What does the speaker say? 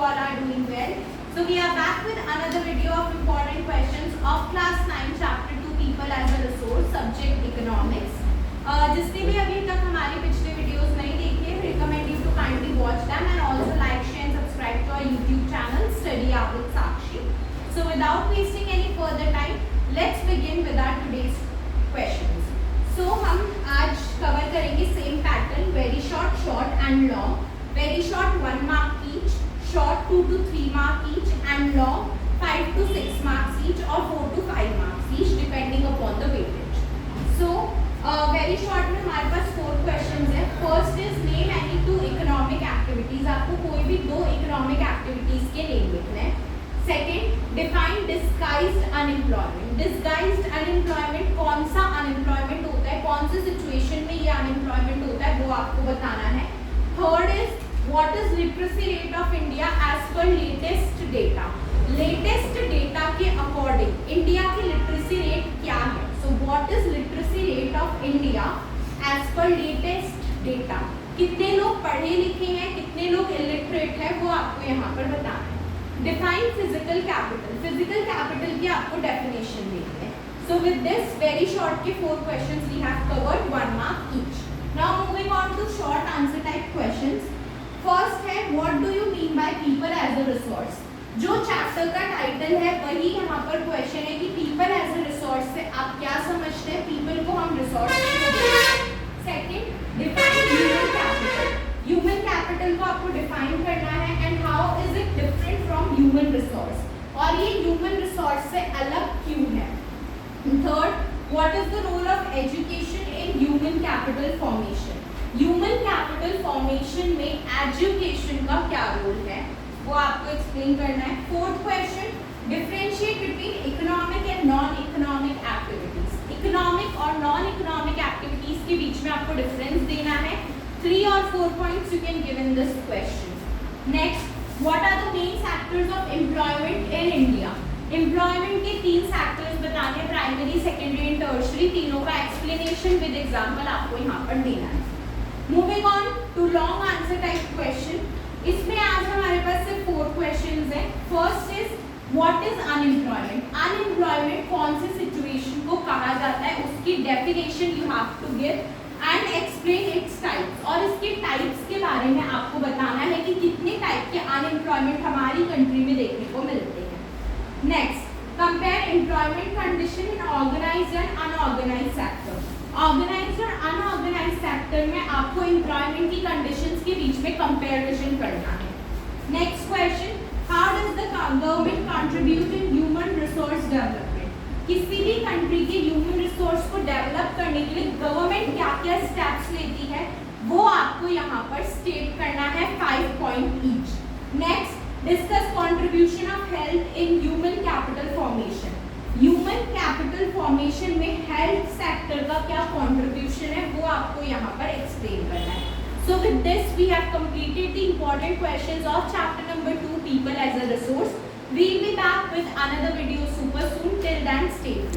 all are doing well. So we are back with another video of important questions of class 9 chapter 2 people as a resource subject economics. जिसने भी अभी तक हमारे पिछले videos नहीं देखे, recommend you to kindly watch them and also like, share and subscribe to our YouTube channel Study Up with Sakshi. So without wasting any further time, let's begin with our today's questions. So हम आज cover करेंगे same pattern, very short, short and long. Very short 1 mark each, short 2 to 3 mark each and long 5 to 6 marks each or 4 to 5 marks each depending upon the weightage. So very short में हमारे पास 4 questions है. First is name any 2 economic activities. आपको कोई भी 2 economic activities के name लिखने हैं. Second, define disguised unemployment. Disguised unemployment कौन सा unemployment होता है, कौन से situation में ये unemployment होता है वो आपको बताना है. Third is what is literacy rate of India as per latest data. Latest data के according India की literacy rate क्या है? So what is literacy rate of India as per latest data. कितने लोग पढ़े लिखे हैं, कितने लोग illiterate हैं वो आपको यहाँ पर बताना है. Define physical capital. Physical capital की आपको definition देनी है. So with this very short के 4 questions we have covered 1 mark each. Now moving on to short answer type questions. First है what do you mean by people as a resource. जो chapter का title है वही यहाँ पर question है कि people as a resource से आप क्या समझते हैं. people को हम resource कहते हैं. Second, define human capital. Human capital को आपको define करना है and how is it different from human resource. और ये human resource से अलग क्यों है. Third, what is the role of education in human capital formation. Human capital formation में एजुकेशन का क्या रोल है वो आपको एक्सप्लेन करना है. Fourth question, differentiate between economic and non economic activities. Economic और नॉन इकोनॉमिक एक्टिविटीज के बीच में आपको डिफरेंस देना है. 3 और 4 points you can give in this question. Next, what are the main sectors of employment in India. Employment के 3 sectors बताने हैं, प्राइमरी, सेकेंडरी एंड टर्शियरी. तीनों का एक्सप्लेनेशन विद एग्जांपल आपको यहाँ पर देना है. Moving on to long answer type question. इसमें आज हमारे पास सिर्फ 4 क्वेश्चंस हैं. First is what is unemployment. Unemployment कौन से सिचुएशन को कहा जाता है उसकी definition you have to give and explain its types. और इसके टाइप्स के बारे में आपको बताना है कि कितने टाइप के अनएम्प्लॉयमेंट हमारी कंट्री में देखने को मिलते हैं. Next, compare employment condition in organised and unorganised sector. Organised और अनऑर्गेनाइज्ड सेक्टर में आपको एम्प्लॉयमेंट की कंडीशंस के बीच में कंपैरिजन करना है. Next question, how does the government contribute in human resource development. किसी भी कंट्री के ह्यूमन रिसोर्स को डेवलप करने के लिए गवर्नमेंट क्या क्या स्टेप्स लेती है वो आपको यहाँ पर स्टेट करना है. 5 point each. Next, discuss contribution of health in human capital formation. Human capital formation में हेल्थ सेक्टर का क्या कंट्रीब्यूशन है वो आपको यहाँ पर एक्सप्लेन करना है. So with this we have completed the important questions of chapter number 2 people as a resource. We will be back with another video super soon. Till then, stay tuned.